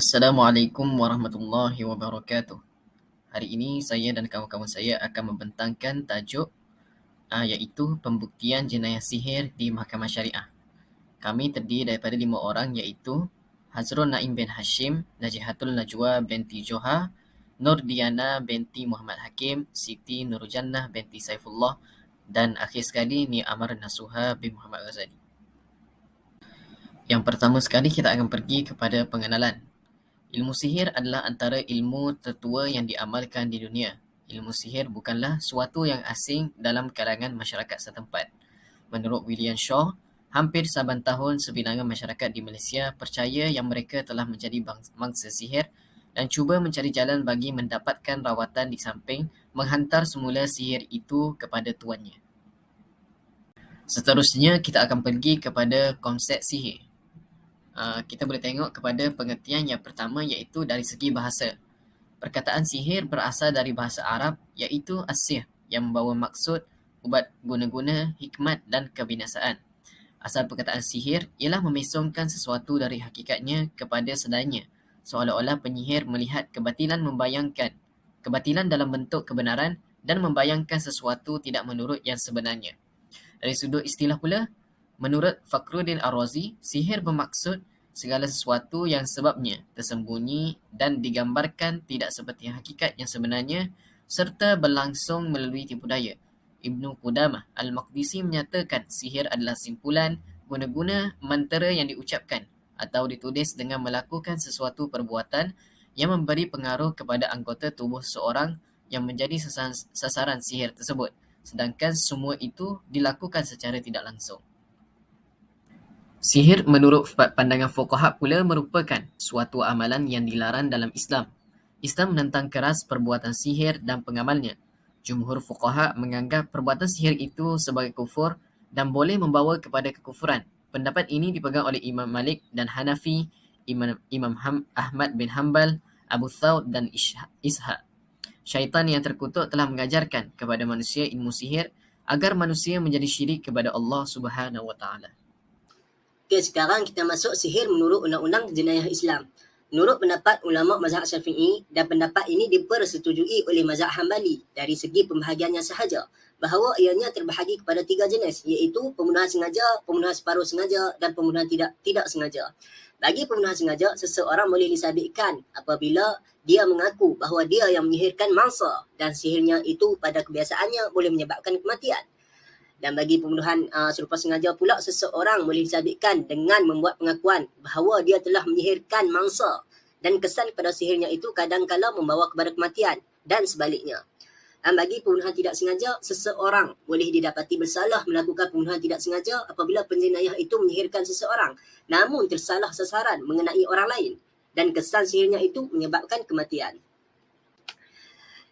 Assalamualaikum warahmatullahi wabarakatuh. Hari ini saya dan kawan-kawan saya akan membentangkan tajuk iaitu pembuktian jenayah sihir di Mahkamah Syariah. Kami terdiri daripada 5 orang iaitu Hazrul Naim bin Hashim, Najihatul Najwa binti Joha, Nur Diana binti Muhammad Hakim, Siti Nurjannah binti Saifullah dan akhir sekali Ni Amar Nasuha bin Muhammad Ghazali. Yang pertama sekali kita akan pergi kepada pengenalan. Ilmu sihir adalah antara ilmu tertua yang diamalkan di dunia. Ilmu sihir bukanlah suatu yang asing dalam kalangan masyarakat setempat. Menurut William Shaw, hampir saban tahun sebilangan masyarakat di Malaysia percaya yang mereka telah menjadi mangsa sihir dan cuba mencari jalan bagi mendapatkan rawatan di samping menghantar semula sihir itu kepada tuannya. Seterusnya kita akan pergi kepada konsep sihir. Kita boleh tengok kepada pengertian yang pertama iaitu dari segi bahasa. Perkataan sihir berasal dari bahasa Arab iaitu as-sihr yang membawa maksud ubat guna-guna, hikmat dan kebinasaan. Asal perkataan sihir ialah memesongkan sesuatu dari hakikatnya kepada selainnya, seolah-olah penyihir melihat kebatilan dalam bentuk kebenaran dan membayangkan sesuatu tidak menurut yang sebenarnya. Dari sudut istilah pula, menurut Fakhruddin Ar-Razi, sihir bermaksud segala sesuatu yang sebabnya tersembunyi dan digambarkan tidak seperti hakikat yang sebenarnya serta berlangsung melalui tipu daya. Ibnu Qudamah Al-Maqdisi menyatakan sihir adalah simpulan guna-guna mantera yang diucapkan atau ditulis dengan melakukan sesuatu perbuatan yang memberi pengaruh kepada anggota tubuh seseorang yang menjadi sasaran sihir tersebut, sedangkan semua itu dilakukan secara tidak langsung. Sihir menurut pandangan fuqaha pula merupakan suatu amalan yang dilarang dalam Islam. Islam menentang keras perbuatan sihir dan pengamalnya. Jumhur fuqaha menganggap perbuatan sihir itu sebagai kufur dan boleh membawa kepada kekufuran. Pendapat ini dipegang oleh Imam Malik dan Hanafi, Imam Ahmad bin Hanbal, Abu Thawr dan Ishaq. Syaitan yang terkutuk telah mengajarkan kepada manusia ilmu sihir agar manusia menjadi syirik kepada Allah Subhanahu wa taala. Okay, sekarang kita masuk sihir menurut undang-undang jenayah Islam. Menurut pendapat ulama mazhab Syafi'i dan pendapat ini dipersetujui oleh mazhab Hambali dari segi pembahagiannya sahaja, bahawa ianya terbahagi kepada 3 jenis iaitu pembunuhan sengaja, pembunuhan separuh sengaja dan pembunuhan tidak sengaja. Bagi pembunuhan sengaja, seseorang boleh disabitkan apabila dia mengaku bahawa dia yang menyihirkan mangsa dan sihirnya itu pada kebiasaannya boleh menyebabkan kematian. Dan bagi pembunuhan serupa sengaja pula, seseorang boleh disabitkan dengan membuat pengakuan bahawa dia telah menyihirkan mangsa dan kesan pada sihirnya itu kadang-kala membawa kepada kematian dan sebaliknya. Dan bagi pembunuhan tidak sengaja, seseorang boleh didapati bersalah melakukan pembunuhan tidak sengaja apabila penjenayah itu menyihirkan seseorang namun tersalah sasaran mengenai orang lain dan kesan sihirnya itu menyebabkan kematian.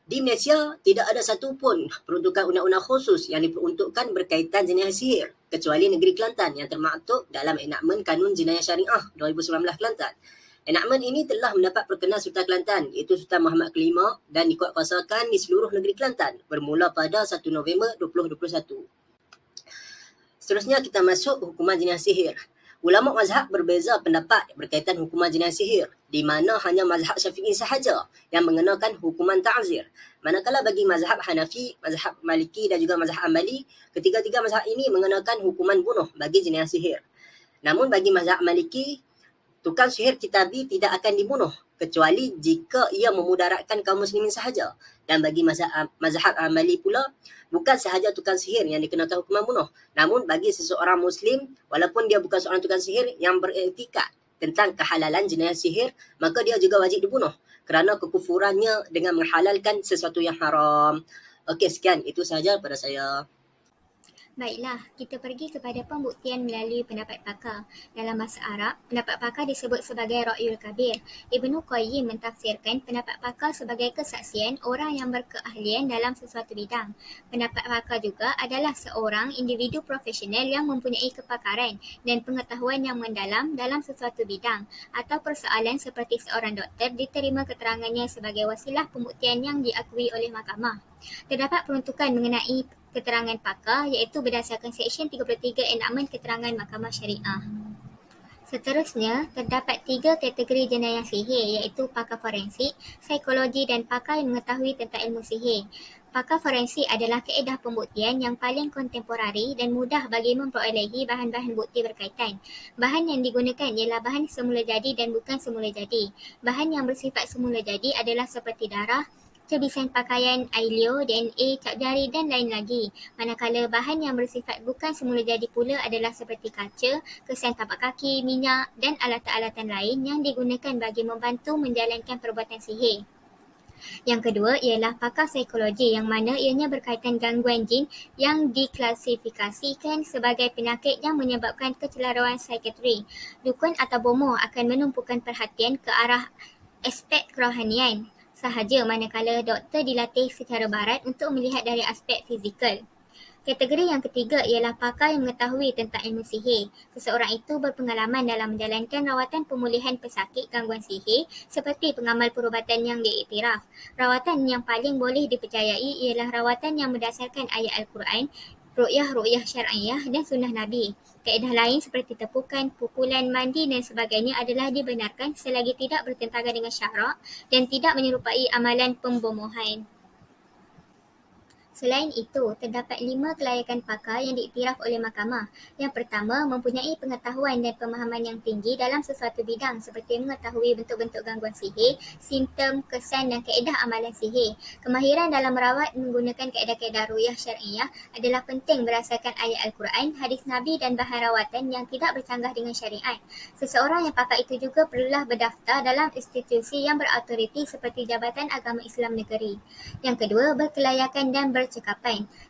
Di Malaysia, tidak ada satu pun peruntukan undang-undang khusus yang diperuntukkan berkaitan jenayah sihir, kecuali negeri Kelantan yang termaktub dalam enakmen Kanun Jenayah Syariah 2019 Kelantan. Enakmen ini telah mendapat perkenan Sultan Kelantan, iaitu Sultan Muhammad Kelima, dan dikuatkuasakan di seluruh negeri Kelantan bermula pada 1 November 2021. Seterusnya kita masuk hukuman jenayah sihir. Ulama mazhab berbeza pendapat berkaitan hukuman jenayah sihir, di mana hanya mazhab Syafi'i sahaja yang mengenakan hukuman ta'zir. Manakala bagi mazhab Hanafi, mazhab Maliki dan juga mazhab Hanbali, ketiga-tiga mazhab ini mengenakan hukuman bunuh bagi jenayah sihir. Namun bagi mazhab Maliki, tukang sihir kitabi tidak akan dibunuh kecuali jika ia memudaratkan kaum muslimin sahaja. Dan bagi mazhab Hanbali pula, bukan sahaja tukang sihir yang dikenakan hukuman bunuh, namun bagi seseorang muslim, walaupun dia bukan seorang tukang sihir yang beriktikad tentang kehalalan jenayah sihir, maka dia juga wajib dibunuh kerana kekufurannya dengan menghalalkan sesuatu yang haram. Okey, sekian. Itu sahaja daripada saya. Baiklah, kita pergi kepada pembuktian melalui pendapat pakar. Dalam bahasa Arab, pendapat pakar disebut sebagai Ra'yul Kabir. Ibnu Qayyim mentafsirkan pendapat pakar sebagai kesaksian orang yang berkeahlian dalam sesuatu bidang. Pendapat pakar juga adalah seorang individu profesional yang mempunyai kepakaran dan pengetahuan yang mendalam dalam sesuatu bidang atau persoalan seperti seorang doktor diterima keterangannya sebagai wasilah pembuktian yang diakui oleh mahkamah. Terdapat peruntukan mengenai keterangan pakar iaitu berdasarkan Seksyen 33 Enakmen Keterangan Mahkamah Syariah. Seterusnya, terdapat 3 kategori jenayah sihir iaitu pakar forensik, psikologi dan pakar yang mengetahui tentang ilmu sihir. Pakar forensik adalah kaedah pembuktian yang paling kontemporari dan mudah bagi memperolehi bahan-bahan bukti berkaitan. Bahan yang digunakan ialah bahan semula jadi dan bukan semula jadi. Bahan yang bersifat semula jadi adalah seperti darah, cebisan pakaian, air liur, DNA, cap jari dan lain lagi. Manakala bahan yang bersifat bukan semula jadi pula adalah seperti kaca, kesan tapak kaki, minyak dan alatan-alatan lain yang digunakan bagi membantu menjalankan perbuatan sihir. Yang kedua ialah pakar psikologi yang mana ianya berkaitan gangguan jin yang diklasifikasikan sebagai penyakit yang menyebabkan kecelaruan psikiatri. Dukun atau bomoh akan menumpukan perhatian ke arah aspek kerohanian sahaja manakala doktor dilatih secara barat untuk melihat dari aspek fizikal. Kategori yang ketiga ialah pakar yang mengetahui tentang ilmu sihir. Seseorang itu berpengalaman dalam menjalankan rawatan pemulihan pesakit gangguan sihir seperti pengamal perubatan yang diiktiraf. Rawatan yang paling boleh dipercayai ialah rawatan yang berdasarkan ayat Al-Quran, ru'yah syar'iyah dan sunnah Nabi. Kaedah lain seperti tepukan, pukulan, mandi dan sebagainya adalah dibenarkan selagi tidak bertentangan dengan syarak dan tidak menyerupai amalan pembomohan. Selain itu, terdapat 5 kelayakan pakar yang diiktiraf oleh mahkamah. Yang pertama, mempunyai pengetahuan dan pemahaman yang tinggi dalam sesuatu bidang seperti mengetahui bentuk-bentuk gangguan sihir, simptom, kesan dan kaedah amalan sihir. Kemahiran dalam merawat menggunakan kaedah-kaedah ru'yah syar'iyah adalah penting berdasarkan ayat Al-Quran, hadis Nabi dan bahan rawatan yang tidak bercanggah dengan syariat. Seseorang yang pakar itu juga perlulah berdaftar dalam institusi yang berautoriti seperti Jabatan Agama Islam Negeri. Yang kedua, berkelayakan dan bercakapan.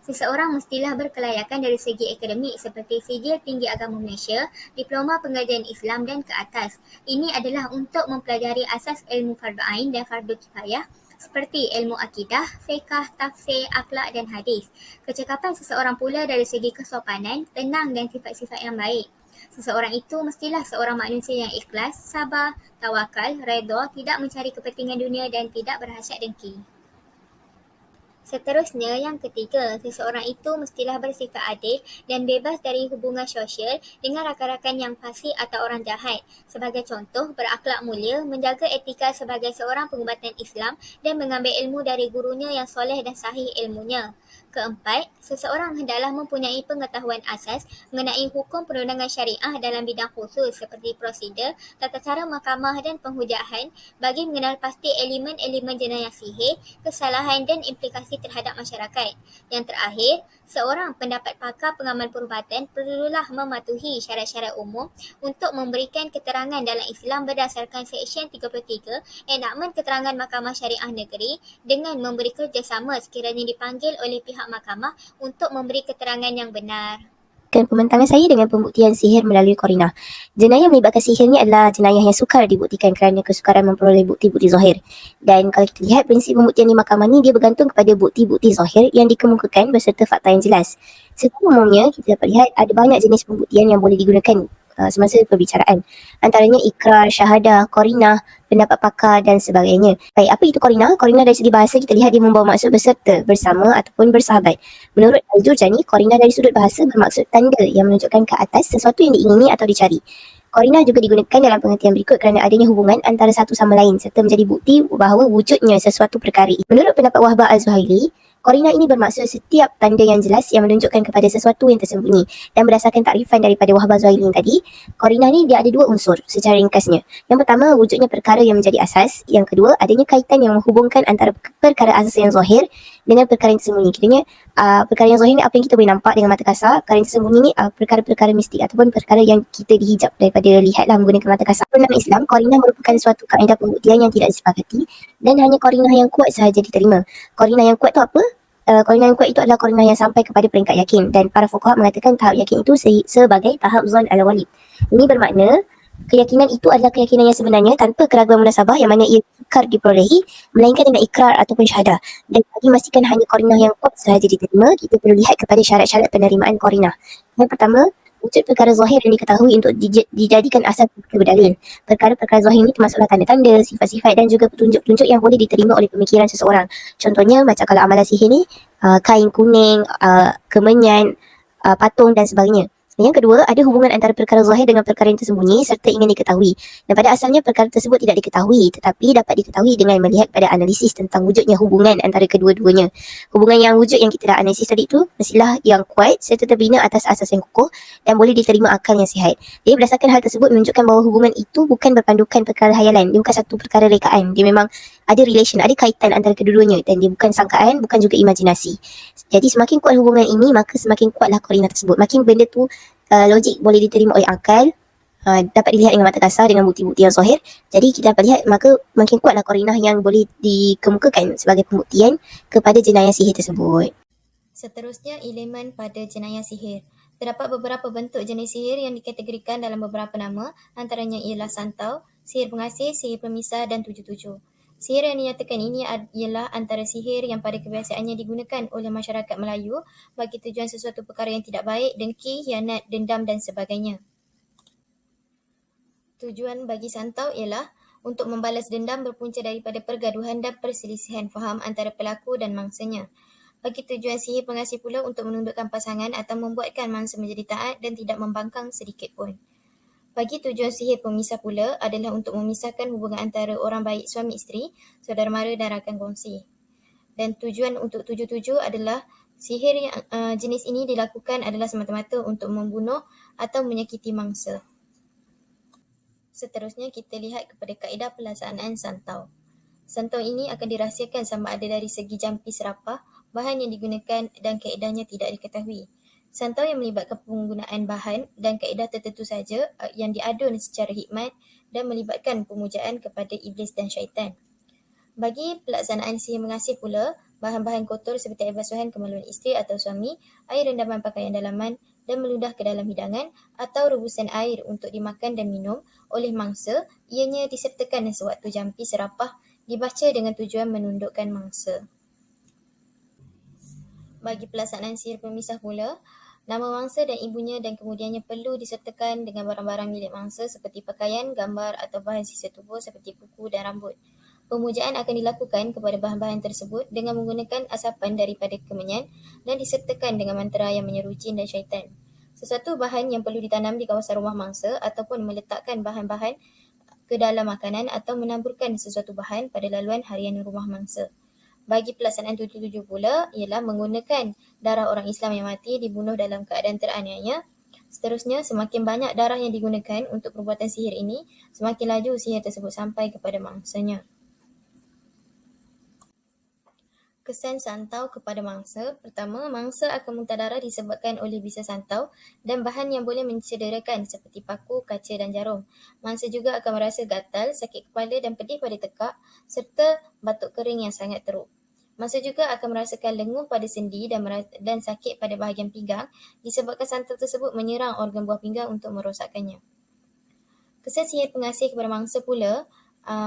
Seseorang mestilah berkelayakan dari segi akademik seperti Sijil Tinggi Agama Malaysia, Diploma Pengajian Islam dan ke atas. Ini adalah untuk mempelajari asas ilmu fardu ain dan fardu kifayah seperti ilmu akidah, fiqh, tafsir, akhlak dan hadis. Kecakapan seseorang pula dari segi kesopanan, tenang dan sifat-sifat yang baik. Seseorang itu mestilah seorang manusia yang ikhlas, sabar, tawakal, redha, tidak mencari kepentingan dunia dan tidak berhasad dengki. Seterusnya, yang ketiga, seseorang itu mestilah bersifat adil dan bebas dari hubungan sosial dengan rakan-rakan yang fasik atau orang jahat. Sebagai contoh, berakhlak mulia, menjaga etika sebagai seorang pengubatan Islam dan mengambil ilmu dari gurunya yang soleh dan sahih ilmunya. Keempat, seseorang hendaklah mempunyai pengetahuan asas mengenai hukum perundangan syariah dalam bidang khusus seperti prosedur, tata cara mahkamah dan penghujatan bagi mengenal pasti elemen-elemen jenayah sihir, kesalahan dan implikasi terhadap masyarakat. Yang terakhir, seorang pendapat pakar pengamal perubatan perlulah mematuhi syarat-syarat umum untuk memberikan keterangan dalam Islam berdasarkan Seksyen 33 Enakmen Keterangan Mahkamah Syariah Negeri dengan memberi kerjasama sekiranya dipanggil oleh pihak mahkamah untuk memberi keterangan yang benar. Pembentangkan saya dengan pembuktian sihir melalui Qorina. Jenayah melibatkan sihir ni adalah jenayah yang sukar dibuktikan kerana kesukaran memperoleh bukti-bukti zahir. Dan kalau kita lihat prinsip pembuktian di mahkamah ni, dia bergantung kepada bukti-bukti zahir yang dikemukakan berserta fakta yang jelas. Secara umumnya, kita dapat lihat ada banyak jenis pembuktian yang boleh digunakan semasa perbicaraan. Antaranya ikrar, syahadah, Qorina, pendapat pakar dan sebagainya. Baik, apa itu Qorina? Qorina dari segi bahasa kita lihat dia membawa maksud berserta, bersama ataupun bersahabat. Menurut Al-Jurjani, Qorina dari sudut bahasa bermaksud tanda yang menunjukkan ke atas sesuatu yang diingini atau dicari. Qorina juga digunakan dalam pengertian berikut kerana adanya hubungan antara satu sama lain serta menjadi bukti bahawa wujudnya sesuatu perkara. Menurut pendapat Wahbah Al-Zuhaili, Qorina ini bermaksud setiap tanda yang jelas yang menunjukkan kepada sesuatu yang tersembunyi. Dan berdasarkan takrifan daripada Wahbah Al-Zuhaili tadi, Qorina ni dia ada dua unsur secara ringkasnya. Yang pertama, wujudnya perkara yang menjadi asas. Yang kedua, adanya kaitan yang menghubungkan antara perkara asas yang zahir dengan perkara yang tersembunyi. Kiranya perkara yang zahir ni apa yang kita boleh nampak dengan mata kasar. Perkara yang tersembunyi ni perkara-perkara mistik ataupun perkara yang kita dihijab daripada lihatlah menggunakan mata kasar. Dalam Islam, Qorina merupakan suatu kaedah pembuktian yang tidak disepakati dan hanya Qorina yang kuat sahaja diterima. Qorina yang kuat tu apa? Qorina yang kuat itu adalah Qorina yang sampai kepada peringkat yakin, dan para fuqaha mengatakan tahap yakin itu sebagai tahap zon al-walid. Ini bermakna keyakinan itu adalah keyakinan yang sebenarnya tanpa keraguan munasabah yang mana ia sukar diperolehi melainkan dengan ikrar ataupun syahadah. Dan bagi memastikan hanya Qorina yang kuat sahaja diterima, kita perlu lihat kepada syarat-syarat penerimaan Qorina. Yang pertama, wujud perkara zahir yang diketahui untuk dijadikan asas berdalil. Perkara-perkara zahir ini termasuklah tanda-tanda, sifat-sifat dan juga petunjuk-petunjuk yang boleh diterima oleh pemikiran seseorang. Contohnya macam kalau amalan sihir ni, kain kuning, kemenyan, patung dan sebagainya. Dan yang kedua, ada hubungan antara perkara zahir dengan perkara yang tersembunyi serta ingin diketahui. Dan pada asalnya perkara tersebut tidak diketahui, tetapi dapat diketahui dengan melihat pada analisis tentang wujudnya hubungan antara kedua-duanya. Hubungan yang wujud yang kita dah analisis tadi itu mestilah yang kuat serta terbina atas asas yang kokoh dan boleh diterima akal yang sihat. Jadi berdasarkan hal tersebut menunjukkan bahawa hubungan itu bukan berpandukan perkara hayalan, dia bukan satu perkara rekaan. Dia memang ada relation, ada kaitan antara kedua-duanya dan dia bukan sangkaan, bukan juga imajinasi. Jadi semakin kuat hubungan ini, maka semakin kuatlah korina tersebut. Makin benda tu logik boleh diterima oleh akal, dapat dilihat dengan mata kasar dengan bukti-bukti yang zahir. Jadi kita dapat lihat maka makin kuatlah korinah yang boleh dikemukakan sebagai pembuktian kepada jenayah sihir tersebut. Seterusnya, elemen pada jenayah sihir. Terdapat beberapa bentuk jenis sihir yang dikategorikan dalam beberapa nama, antaranya ialah santau, sihir pengasih, sihir pemisah dan tuju-tuju. Sihir yang dinyatakan ini ialah antara sihir yang pada kebiasaannya digunakan oleh masyarakat Melayu bagi tujuan sesuatu perkara yang tidak baik, dengki, khianat, dendam dan sebagainya. Tujuan bagi santau ialah untuk membalas dendam berpunca daripada pergaduhan dan perselisihan faham antara pelaku dan mangsanya. Bagi tujuan sihir pengasih pula untuk menundukkan pasangan atau membuatkan mangsa menjadi taat dan tidak membangkang sedikit pun. Bagi tujuan sihir pemisah pula adalah untuk memisahkan hubungan antara orang baik suami isteri, saudara mara dan rakan kongsi. Dan tujuan untuk tuju-tuju adalah sihir yang jenis ini dilakukan adalah semata-mata untuk membunuh atau menyakiti mangsa. Seterusnya kita lihat kepada kaedah pelaksanaan santau. Santau ini akan dirahsiakan sama ada dari segi jampi serapah, bahan yang digunakan dan kaedahnya tidak diketahui. Santau yang melibatkan penggunaan bahan dan kaedah tertentu saja yang diadun secara hikmat dan melibatkan pemujaan kepada iblis dan syaitan. Bagi pelaksanaan sihir mengasih pula, bahan-bahan kotor seperti air basuhan kemaluan isteri atau suami, air rendaman pakaian dalaman dan meludah ke dalam hidangan atau rebusan air untuk dimakan dan minum oleh mangsa, ianya disertakan sewaktu jampi serapah dibaca dengan tujuan menundukkan mangsa. Bagi pelaksanaan sihir pemisah pula, nama mangsa dan ibunya dan kemudiannya perlu disertakan dengan barang-barang milik mangsa seperti pakaian, gambar atau bahan sisa tubuh seperti kuku dan rambut. Pemujaan akan dilakukan kepada bahan-bahan tersebut dengan menggunakan asapan daripada kemenyan dan disertakan dengan mantra yang menyeru jin dan syaitan. Sesuatu bahan yang perlu ditanam di kawasan rumah mangsa ataupun meletakkan bahan-bahan ke dalam makanan atau menaburkan sesuatu bahan pada laluan harian rumah mangsa. Bagi pelaksanaan tuju-tuju pula ialah menggunakan darah orang Islam yang mati dibunuh dalam keadaan teraniaya. Seterusnya, semakin banyak darah yang digunakan untuk perbuatan sihir ini, semakin laju sihir tersebut sampai kepada mangsanya. Kesan santau kepada mangsa. Pertama, mangsa akan muntah darah disebabkan oleh bisa santau dan bahan yang boleh mencederakan seperti paku, kaca dan jarum. Mangsa juga akan merasa gatal, sakit kepala dan pedih pada tekak serta batuk kering yang sangat teruk. Mangsa juga akan merasakan lenguh pada sendi dan sakit pada bahagian pinggang disebabkan santau tersebut menyerang organ buah pinggang untuk merosakkannya. Kesan sihir pengasih kepada mangsa pula,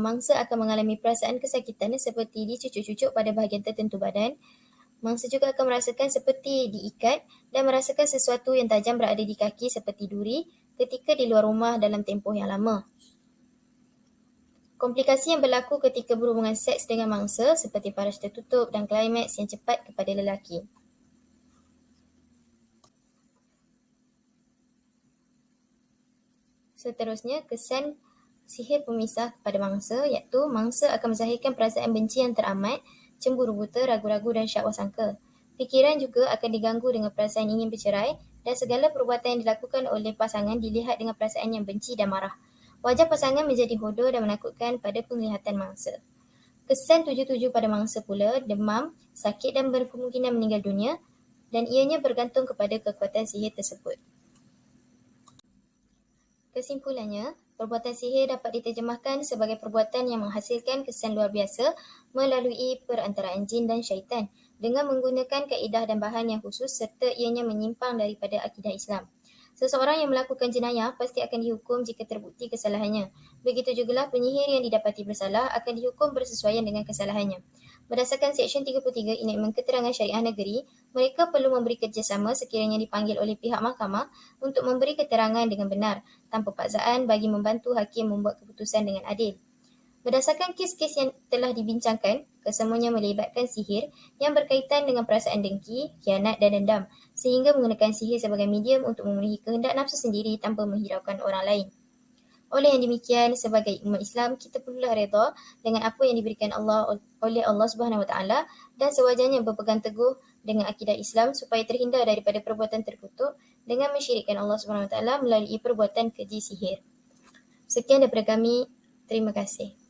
mangsa akan mengalami perasaan kesakitan seperti dicucuk-cucuk pada bahagian tertentu badan. Mangsa juga akan merasakan seperti diikat dan merasakan sesuatu yang tajam berada di kaki seperti duri ketika di luar rumah dalam tempoh yang lama. Komplikasi yang berlaku ketika berhubungan seks dengan mangsa seperti paras tertutup dan klimaks yang cepat kepada lelaki. Seterusnya, kesan sihir pemisah kepada mangsa iaitu mangsa akan menzahirkan perasaan benci yang teramat, cemburu buta, ragu-ragu dan syahwat sangka. Fikiran juga akan diganggu dengan perasaan ingin bercerai dan segala perbuatan yang dilakukan oleh pasangan dilihat dengan perasaan yang benci dan marah. Wajah pasangan menjadi hodoh dan menakutkan pada penglihatan mangsa. Kesan tuju-tuju pada mangsa pula, demam, sakit dan berkemungkinan meninggal dunia dan ianya bergantung kepada kekuatan sihir tersebut. Kesimpulannya, perbuatan sihir dapat diterjemahkan sebagai perbuatan yang menghasilkan kesan luar biasa melalui perantaraan jin dan syaitan dengan menggunakan kaedah dan bahan yang khusus serta ianya menyimpang daripada akidah Islam. Seseorang yang melakukan jenayah pasti akan dihukum jika terbukti kesalahannya. Begitu jugalah penyihir yang didapati bersalah akan dihukum bersesuaian dengan kesalahannya. Berdasarkan Seksyen 33 Enakmen Keterangan Syariah Negeri, mereka perlu memberi kerjasama sekiranya dipanggil oleh pihak mahkamah untuk memberi keterangan dengan benar, tanpa paksaan bagi membantu hakim membuat keputusan dengan adil. Berdasarkan kes-kes yang telah dibincangkan, kesemuanya melibatkan sihir yang berkaitan dengan perasaan dengki, khianat dan dendam, sehingga menggunakan sihir sebagai medium untuk memenuhi kehendak nafsu sendiri tanpa menghiraukan orang lain. Oleh yang demikian, sebagai umat Islam, kita perlulah redha dengan apa yang diberikan oleh Allah Subhanahu Wa Taala dan sewajarnya berpegang teguh dengan akidah Islam supaya terhindar daripada perbuatan terkutuk dengan mensyirikkan Allah Subhanahu Wa Taala melalui perbuatan keji sihir. Sekian daripada kami. Terima kasih.